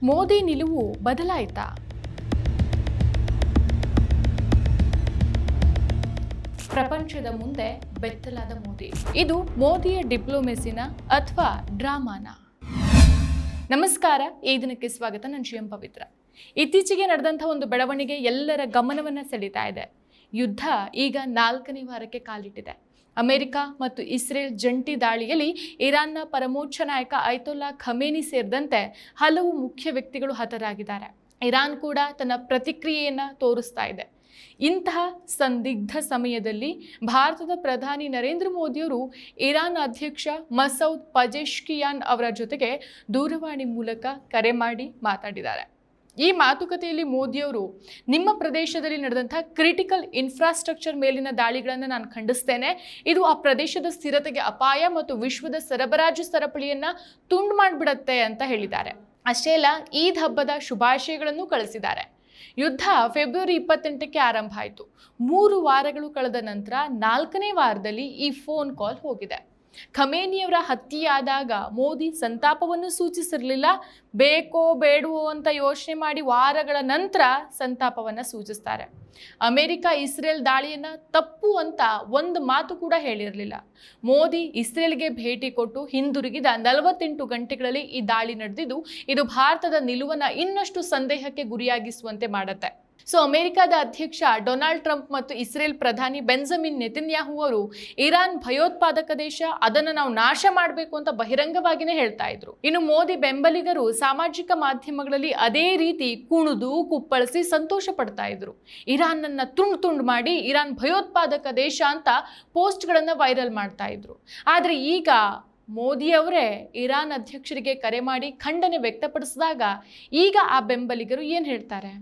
ಮೋದಿ ನಿಲುವು ಬದಲಾಯಿತಾ? ಪ್ರಪಂಚದ ಮುಂದೆ ಬೆತ್ತಲಾದ ಮೋದಿ. ಇದು ಮೋದಿಯ ಡಿಪ್ಲೊಮೆಸಿನ ಅಥವಾ ಡ್ರಾಮಾನ? ನಮಸ್ಕಾರ, ಈ ದಿನಕ್ಕೆ ಸ್ವಾಗತ. ನಾನು ಶ್ರೀ ಪವಿತ್ರ. ಇತ್ತೀಚೆಗೆ ನಡೆದಂತಹ ಒಂದು ಬೆಳವಣಿಗೆ ಎಲ್ಲರ ಗಮನವನ್ನು ಸೆಳೀತಾ ಇದೆ. ಯುದ್ಧ ಈಗ 4ನೇ ವಾರಕ್ಕೆ ಕಾಲಿಟ್ಟಿದೆ. ಅಮೆರಿಕ ಮತ್ತು ಇಸ್ರೇಲ್ ಜಂಟಿ ದಾಳಿಯಲ್ಲಿ ಇರಾನ್ನ ಪರಮೋಚ್ಚ ನಾಯಕ ಆಯತೊಲ್ಲಾ ಖಮೇನಿ ಸೇರಿದಂತೆ ಹಲವು ಮುಖ್ಯ ವ್ಯಕ್ತಿಗಳು ಹತರಾಗಿದ್ದಾರೆ. ಇರಾನ್ ಕೂಡ ತನ್ನ ಪ್ರತಿಕ್ರಿಯೆಯನ್ನು ತೋರಿಸ್ತಾ ಇದೆ. ಇಂತಹ ಸಂದಿಗ್ಧ ಸಮಯದಲ್ಲಿ ಭಾರತದ ಪ್ರಧಾನಿ ನರೇಂದ್ರ ಮೋದಿಯವರು ಇರಾನ್ ಅಧ್ಯಕ್ಷ ಮಸೌದ್ ಪಜೆಶ್ಕಿಯಾನ್ ಅವರ ಜೊತೆಗೆ ದೂರವಾಣಿ ಮೂಲಕ ಕರೆ ಮಾಡಿ ಮಾತಾಡಿದ್ದಾರೆ. ಈ ಮಾತುಕತೆಯಲ್ಲಿ ಮೋದಿಯವರು, ನಿಮ್ಮ ಪ್ರದೇಶದಲ್ಲಿ ನಡೆದಂತಹ ಕ್ರಿಟಿಕಲ್ ಇನ್ಫ್ರಾಸ್ಟ್ರಕ್ಚರ್ ಮೇಲಿನ ದಾಳಿಗಳನ್ನು ನಾನು ಖಂಡಿಸ್ತೇನೆ. ಇದು ಆ ಪ್ರದೇಶದ ಸ್ಥಿರತೆಗೆ ಅಪಾಯ ಮತ್ತು ವಿಶ್ವದ ಸರಬರಾಜು ಸರಪಳಿಯನ್ನು ತುಂಡು ಮಾಡಿಬಿಡತ್ತೆ ಅಂತ ಹೇಳಿದ್ದಾರೆ. ಅಷ್ಟೇ ಅಲ್ಲ, ಈದ್ ಹಬ್ಬದ ಶುಭಾಶಯಗಳನ್ನು ಕಳಿಸಿದ್ದಾರೆ. ಯುದ್ಧ ಫೆಬ್ರವರಿ 28ಕ್ಕೆ ಆರಂಭ ಆಯಿತು. 3 ವಾರಗಳು ಕಳೆದ ನಂತರ 4ನೇ ವಾರದಲ್ಲಿ ಈ ಫೋನ್ ಕಾಲ್ ಹೋಗಿದೆ. ಖಮೇನಿಯವರ ಹತ್ಯೆಯಾದಾಗ ಮೋದಿ ಸಂತಾಪವನ್ನು ಸೂಚಿಸಿರಲಿಲ್ಲ. ಬೇಕೋ ಬೇಡವೋ ಅಂತ ಯೋಚನೆ ಮಾಡಿ ವಾರಗಳ ನಂತರ ಸಂತಾಪವನ್ನು ಸೂಚಿಸ್ತಾರೆ. ಅಮೆರಿಕ ಇಸ್ರೇಲ್ ದಾಳಿಯನ್ನು ತಪ್ಪು ಅಂತ ಒಂದು ಮಾತು ಕೂಡ ಹೇಳಿರಲಿಲ್ಲ. ಮೋದಿ ಇಸ್ರೇಲ್ಗೆ ಭೇಟಿ ಕೊಟ್ಟು ಹಿಂದಿರುಗಿದ 48 ಗಂಟೆಗಳಲ್ಲಿ ಈ ದಾಳಿ ನಡೆದಿದ್ದು ಇದು ಭಾರತದ ನಿಲುವನ್ನು ಇನ್ನಷ್ಟು ಸಂದೇಹಕ್ಕೆ ಗುರಿಯಾಗಿಸುವಂತೆ ಮಾಡುತ್ತೆ. ಅಮೆರಿಕದ ಅಧ್ಯಕ್ಷ ಡೊನಾಲ್ಡ್ ಟ್ರಂಪ್ ಮತ್ತು ಇಸ್ರೇಲ್ ಪ್ರಧಾನಿ ಬೆಂಜಮಿನ್ ನೆತನ್ಯಾಹು ಅವರು ಇರಾನ್ ಭಯೋತ್ಪಾದಕ ದೇಶ, ಅದನ್ನು ನಾವು ನಾಶ ಮಾಡಬೇಕು ಅಂತ ಬಹಿರಂಗವಾಗಿಯೇ ಹೇಳ್ತಾ ಇದ್ರು. ಇನ್ನು ಮೋದಿ ಬೆಂಬಲಿಗರು ಸಾಮಾಜಿಕ ಮಾಧ್ಯಮಗಳಲ್ಲಿ ಅದೇ ರೀತಿ ಕುಣಿದು ಕುಪ್ಪಳಿಸಿ ಸಂತೋಷ ಪಡ್ತಾ ಇದ್ರು. ಇರಾನ್ನ ತುಂಡು ಮಾಡಿ ಇರಾನ್ ಭಯೋತ್ಪಾದಕ ದೇಶ ಅಂತ ಪೋಸ್ಟ್ಗಳನ್ನು ವೈರಲ್ ಮಾಡ್ತಾ ಇದ್ರು. ಆದರೆ ಈಗ ಮೋದಿ ಅವರೇ ಇರಾನ್ ಅಧ್ಯಕ್ಷರಿಗೆ ಕರೆ ಮಾಡಿ ಖಂಡನೆ ವ್ಯಕ್ತಪಡಿಸಿದಾಗ ಈಗ ಆ ಬೆಂಬಲಿಗರು ಏನು ಹೇಳ್ತಾರೆ?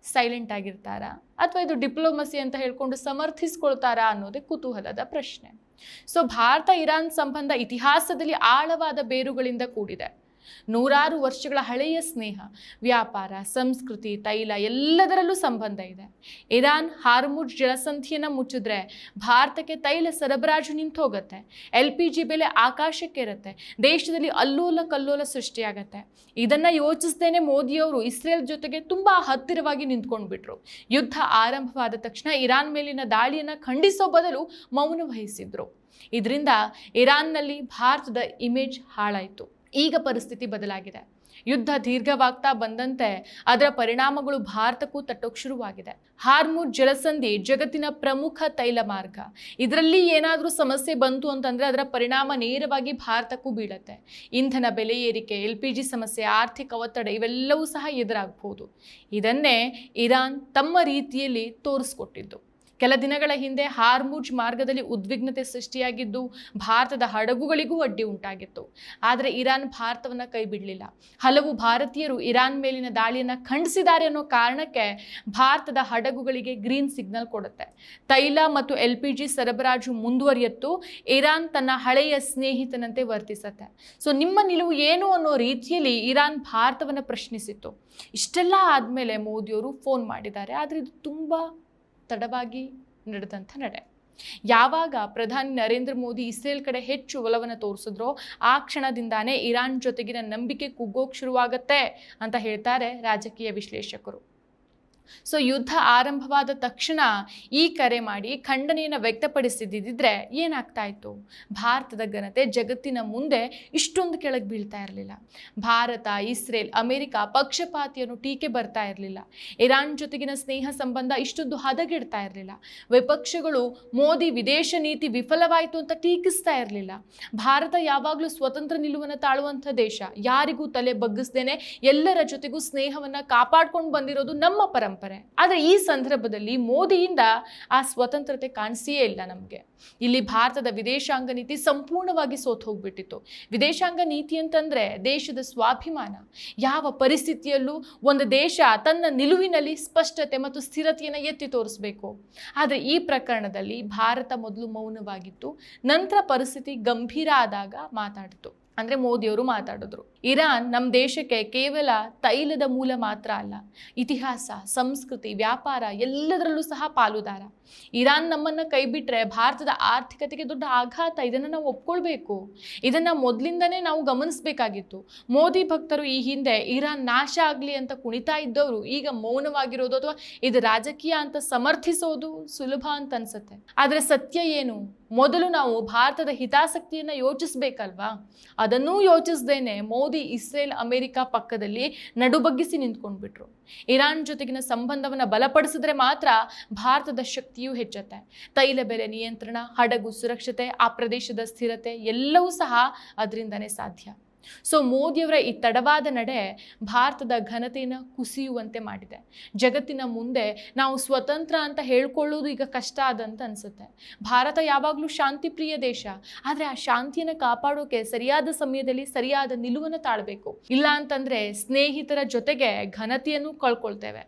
ಸೈಲೆಂಟ್ ಆಗಿರ್ತಾರಾ ಅಥವಾ ಇದು ಡಿಪ್ಲೊಮಸಿ ಅಂತ ಹೇಳ್ಕೊಂಡು ಸಮರ್ಥಿಸ್ಕೊಳ್ತಾರಾ ಅನ್ನೋದೇ ಕುತೂಹಲದ ಪ್ರಶ್ನೆ. ಭಾರತ ಇರಾನ್ ಸಂಬಂಧ ಇತಿಹಾಸದಲ್ಲಿ ಆಳವಾದ ಬೇರುಗಳಿಂದ ಕೂಡಿದೆ. ನೂರಾರು ವರ್ಷಗಳ ಹಳೆಯ ಸ್ನೇಹ, ವ್ಯಾಪಾರ, ಸಂಸ್ಕೃತಿ, ತೈಲ ಎಲ್ಲದರಲ್ಲೂ ಸಂಬಂಧ ಇದೆ. ಇರಾನ್ ಹಾರ್ಮುಜ್ ಜಲಸಂಧಿಯನ್ನು ಮುಚ್ಚಿದ್ರೆ ಭಾರತಕ್ಕೆ ತೈಲ ಸರಬರಾಜು ನಿಂತು ಹೋಗುತ್ತೆ. LPG ಬೆಲೆ ಆಕಾಶಕ್ಕೆ ಇರುತ್ತೆ. ದೇಶದಲ್ಲಿ ಅಲ್ಲೋಲ ಕಲ್ಲೋಲ ಸೃಷ್ಟಿಯಾಗತ್ತೆ. ಇದನ್ನು ಯೋಚಿಸದೇನೆ ಮೋದಿಯವರು ಇಸ್ರೇಲ್ ಜೊತೆಗೆ ತುಂಬ ಹತ್ತಿರವಾಗಿ ನಿಂತ್ಕೊಂಡ್ಬಿಟ್ರು. ಯುದ್ಧ ಆರಂಭವಾದ ತಕ್ಷಣ ಇರಾನ್ ಮೇಲಿನ ದಾಳಿಯನ್ನು ಖಂಡಿಸೋ ಬದಲು ಮೌನ ವಹಿಸಿದ್ರು. ಇದರಿಂದ ಇರಾನ್ನಲ್ಲಿ ಭಾರತದ ಇಮೇಜ್ ಹಾಳಾಯಿತು. ಈಗ ಪರಿಸ್ಥಿತಿ ಬದಲಾಗಿದೆ. ಯುದ್ಧ ದೀರ್ಘವಾಗ್ತಾ ಬಂದಂತೆ ಅದರ ಪರಿಣಾಮಗಳು ಭಾರತಕ್ಕೂ ತಟ್ಟೋಕ್ ಶುರುವಾಗಿದೆ. ಹಾರ್ಮುಜ್ ಜಲಸಂಧಿ ಜಗತ್ತಿನ ಪ್ರಮುಖ ತೈಲ ಮಾರ್ಗ. ಇದರಲ್ಲಿ ಏನಾದರೂ ಸಮಸ್ಯೆ ಬಂತು ಅಂತಂದ್ರೆ ಅದರ ಪರಿಣಾಮ ನೇರವಾಗಿ ಭಾರತಕ್ಕೂ ಬೀಳತ್ತೆ. ಇಂಧನ ಬೆಲೆ ಏರಿಕೆ, LPG ಸಮಸ್ಯೆ, ಆರ್ಥಿಕ ಒತ್ತಡ ಇವೆಲ್ಲವೂ ಸಹ ಎದುರಾಗಬಹುದು. ಇದನ್ನೇ ಇರಾನ್ ತಮ್ಮ ರೀತಿಯಲ್ಲಿ ತೋರಿಸ್ಕೊಟ್ಟಿದ್ದು. ಕೆಲ ದಿನಗಳ ಹಿಂದೆ ಹಾರ್ಮುಜ್ ಮಾರ್ಗದಲ್ಲಿ ಉದ್ವಿಗ್ನತೆ ಸೃಷ್ಟಿಯಾಗಿದ್ದು ಭಾರತದ ಹಡಗುಗಳಿಗೂ ಅಡ್ಡಿ ಉಂಟಾಗಿತ್ತು. ಆದರೆ ಇರಾನ್ ಭಾರತವನ್ನು ಕೈ ಬಿಡಲಿಲ್ಲ. ಹಲವು ಭಾರತೀಯರು ಇರಾನ್ ಮೇಲಿನ ದಾಳಿಯನ್ನು ಖಂಡಿಸಿದ್ದಾರೆ ಅನ್ನೋ ಕಾರಣಕ್ಕೆ ಭಾರತದ ಹಡಗುಗಳಿಗೆ ಗ್ರೀನ್ ಸಿಗ್ನಲ್ ಕೊಡುತ್ತೆ. ತೈಲ ಮತ್ತು LPG ಸರಬರಾಜು ಮುಂದುವರಿಯತ್ತು. ಇರಾನ್ ತನ್ನ ಹಳೆಯ ಸ್ನೇಹಿತನಂತೆ ವರ್ತಿಸುತ್ತೆ. ನಿಮ್ಮ ನಿಲುವು ಏನು ಅನ್ನೋ ರೀತಿಯಲ್ಲಿ ಇರಾನ್ ಭಾರತವನ್ನು ಪ್ರಶ್ನಿಸಿತ್ತು. ಇಷ್ಟೆಲ್ಲ ಆದಮೇಲೆ ಮೋದಿಯವರು ಫೋನ್ ಮಾಡಿದ್ದಾರೆ. ಆದರೆ ಇದು ತುಂಬ ತಡವಾಗಿ ನಡೆದಂಥ ನಡೆ. ಯಾವಾಗ ಪ್ರಧಾನಿ ನರೇಂದ್ರ ಮೋದಿ ಇಸ್ರೇಲ್ ಕಡೆ ಹೆಚ್ಚು ಒಲವನ್ನು ತೋರಿಸಿದ್ರೋ ಆ ಕ್ಷಣದಿಂದಾನೇ ಇರಾನ್ ಜೊತೆಗಿನ ನಂಬಿಕೆ ಕುಗ್ಗೋಕ್ ಶುರುವಾಗತ್ತೆ ಅಂತ ಹೇಳ್ತಾರೆ ರಾಜಕೀಯ ವಿಶ್ಲೇಷಕರು. ಯುದ್ಧ ಆರಂಭವಾದ ತಕ್ಷಣ ಈ ಕರೆ ಮಾಡಿ ಖಂಡನೆಯನ್ನು ವ್ಯಕ್ತಪಡಿಸಿದ್ದಿದ್ರೆ ಏನಾಗ್ತಾ ಇತ್ತು? ಭಾರತದ ಘನತೆ ಜಗತ್ತಿನ ಮುಂದೆ ಇಷ್ಟೊಂದು ಕೆಳಗೆ ಬೀಳ್ತಾ ಇರಲಿಲ್ಲ. ಭಾರತ, ಇಸ್ರೇಲ್, ಅಮೆರಿಕ ಪಕ್ಷಪಾತಿಯನ್ನು ಟೀಕೆ ಬರ್ತಾ ಇರಲಿಲ್ಲ. ಇರಾನ್ ಜೊತೆಗಿನ ಸ್ನೇಹ ಸಂಬಂಧ ಇಷ್ಟೊಂದು ಹದಗೆಡ್ತಾ ಇರಲಿಲ್ಲ. ವಿಪಕ್ಷಗಳು ಮೋದಿ ವಿದೇಶ ನೀತಿ ವಿಫಲವಾಯಿತು ಅಂತ ಟೀಕಿಸ್ತಾ ಇರಲಿಲ್ಲ. ಭಾರತ ಯಾವಾಗಲೂ ಸ್ವತಂತ್ರ ನಿಲುವನ್ನು ತಾಳುವಂಥ ದೇಶ. ಯಾರಿಗೂ ತಲೆ ಬಗ್ಗಿಸ್ದೇನೆ ಎಲ್ಲರ ಜೊತೆಗೂ ಸ್ನೇಹವನ್ನು ಕಾಪಾಡ್ಕೊಂಡು ಬಂದಿರೋದು ನಮ್ಮ ಪರಂಪರೆ. ಆದರೆ ಈ ಸಂದರ್ಭದಲ್ಲಿ ಮೋದಿಯಿಂದ ಆ ಸ್ವತಂತ್ರತೆ ಕಾಣಿಸಿಯೇ ಇಲ್ಲ ನಮಗೆ. ಇಲ್ಲಿ ಭಾರತದ ವಿದೇಶಾಂಗ ನೀತಿ ಸಂಪೂರ್ಣವಾಗಿ ಸೋತು ಹೋಗ್ಬಿಟ್ಟಿತ್ತು. ವಿದೇಶಾಂಗ ನೀತಿ ಅಂತಂದ್ರೆ ದೇಶದ ಸ್ವಾಭಿಮಾನ. ಯಾವ ಪರಿಸ್ಥಿತಿಯಲ್ಲೂ ಒಂದು ದೇಶ ತನ್ನ ನಿಲುವಿನಲ್ಲಿ ಸ್ಪಷ್ಟತೆ ಮತ್ತು ಸ್ಥಿರತೆಯನ್ನು ಎತ್ತಿ ತೋರಿಸಬೇಕು. ಆದರೆ ಈ ಪ್ರಕರಣದಲ್ಲಿ ಭಾರತ ಮೊದಲು ಮೌನವಾಗಿತ್ತು. ನಂತರ ಪರಿಸ್ಥಿತಿ ಗಂಭೀರ ಆದಾಗ ಮಾತಾಡಿತು. ಅಂದರೆ ಮೋದಿಯವರು ಮಾತಾಡಿದ್ರು. ಇರಾನ್ ನಮ್ಮ ದೇಶಕ್ಕೆ ಕೇವಲ ತೈಲದ ಮೂಲ ಮಾತ್ರ ಅಲ್ಲ, ಇತಿಹಾಸ, ಸಂಸ್ಕೃತಿ, ವ್ಯಾಪಾರ ಎಲ್ಲದರಲ್ಲೂ ಸಹ ಪಾಲುದಾರ. ಇರಾನ್ ನಮ್ಮನ್ನು ಕೈ ಬಿಟ್ಟರೆ ಭಾರತದ ಆರ್ಥಿಕತೆಗೆ ದೊಡ್ಡ ಆಘಾತ. ಇದನ್ನು ನಾವು ಒಪ್ಕೊಳ್ಬೇಕು. ಇದನ್ನು ಮೊದಲಿಂದನೇ ನಾವು ಗಮನಿಸಬೇಕಾಗಿತ್ತು. ಮೋದಿ ಭಕ್ತರು ಈ ಹಿಂದೆ ಇರಾನ್ ನಾಶ ಆಗಲಿ ಅಂತ ಕುಣಿತಾ ಇದ್ದವರು ಈಗ ಮೌನವಾಗಿರೋದು ಅಥವಾ ಇದು ರಾಜಕೀಯ ಅಂತ ಸಮರ್ಥಿಸೋದು ಸುಲಭ ಅಂತ ಅನ್ಸುತ್ತೆ. ಆದರೆ ಸತ್ಯ ಏನು? ಮೊದಲು ನಾವು ಭಾರತದ ಹಿತಾಸಕ್ತಿಯನ್ನು ಯೋಚಿಸ್ಬೇಕಲ್ವಾ? ಅದನ್ನೂ ಯೋಚಿಸ್ದೇನೆ ಮೋದಿ ಇಸ್ರೇಲ್ ಅಮೆರಿಕ ಪಕ್ಕದಲ್ಲಿ ನಡುಬಗ್ಗಿಸಿ ನಿಂತ್ಕೊಂಡ್ಬಿಟ್ರು. ಇರಾನ್ ಜೊತೆಗಿನ ಸಂಬಂಧವನ್ನು ಬಲಪಡಿಸಿದ್ರೆ ಮಾತ್ರ ಭಾರತದ ಶಕ್ತಿಯೂ ಹೆಚ್ಚುತ್ತೆ. ತೈಲ ಬೆಲೆ ನಿಯಂತ್ರಣ, ಹಡಗು ಸುರಕ್ಷತೆ, ಆ ಪ್ರದೇಶದ ಸ್ಥಿರತೆ ಎಲ್ಲವೂ ಸಹ ಅದರಿಂದನೇ ಸಾಧ್ಯ. ಸೊ ಮೋದಿಯವರ ಈ ತಡವಾದ ನಡೆ ಭಾರತದ ಘನತೆಯನ್ನು ಕುಸಿಯುವಂತೆ ಮಾಡಿದೆ. ಜಗತ್ತಿನ ಮುಂದೆ ನಾವು ಸ್ವತಂತ್ರ ಅಂತ ಹೇಳ್ಕೊಳ್ಳೋದು ಈಗ ಕಷ್ಟ ಆದಂತ ಅನಿಸುತ್ತೆ. ಭಾರತ ಯಾವಾಗಲೂ ಶಾಂತಿ ಪ್ರಿಯ ದೇಶ. ಆದರೆ ಆ ಶಾಂತಿಯನ್ನು ಕಾಪಾಡೋಕೆ ಸರಿಯಾದ ಸಮಯದಲ್ಲಿ ಸರಿಯಾದ ನಿಲುವನ್ನು ತಾಳಬೇಕು. ಇಲ್ಲ ಅಂತಂದರೆ ಸ್ನೇಹಿತರ ಜೊತೆಗೆ ಘನತೆಯನ್ನು ಕಳ್ಕೊಳ್ತೇವೆ.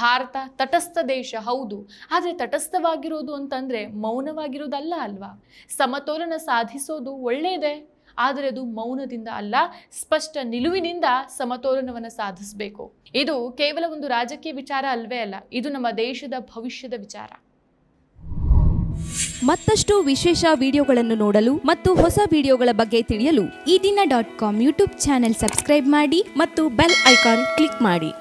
ಭಾರತ ತಟಸ್ಥ ದೇಶ ಹೌದು, ಆದರೆ ತಟಸ್ಥವಾಗಿರೋದು ಅಂತಂದರೆ ಮೌನವಾಗಿರೋದಲ್ಲ ಅಲ್ವಾ? ಸಮತೋಲನ ಸಾಧಿಸೋದು ಒಳ್ಳೆಯದೇ, ಆದರೆ ಅದು ಮೌನದಿಂದ ಅಲ್ಲ, ಸ್ಪಷ್ಟ ನಿಲುವಿನಿಂದ ಸಮತೋಲನವನ್ನು ಸಾಧಿಸಬೇಕು. ಇದು ಕೇವಲ ಒಂದು ರಾಜಕೀಯ ವಿಚಾರ ಅಲ್ವೇ ಅಲ್ಲ, ಇದು ನಮ್ಮ ದೇಶದ ಭವಿಷ್ಯದ ವಿಚಾರ. ಮತ್ತಷ್ಟು ವಿಶೇಷ ವಿಡಿಯೋಗಳನ್ನು ನೋಡಲು ಮತ್ತು ಹೊಸ ವಿಡಿಯೋಗಳ ಬಗ್ಗೆ ತಿಳಿಯಲು ಈ ದಿನ .com ಯೂಟ್ಯೂಬ್ ಚಾನೆಲ್ ಸಬ್ಸ್ಕ್ರೈಬ್ ಮಾಡಿ ಮತ್ತು ಬೆಲ್ ಐಕಾನ್ ಕ್ಲಿಕ್ ಮಾಡಿ.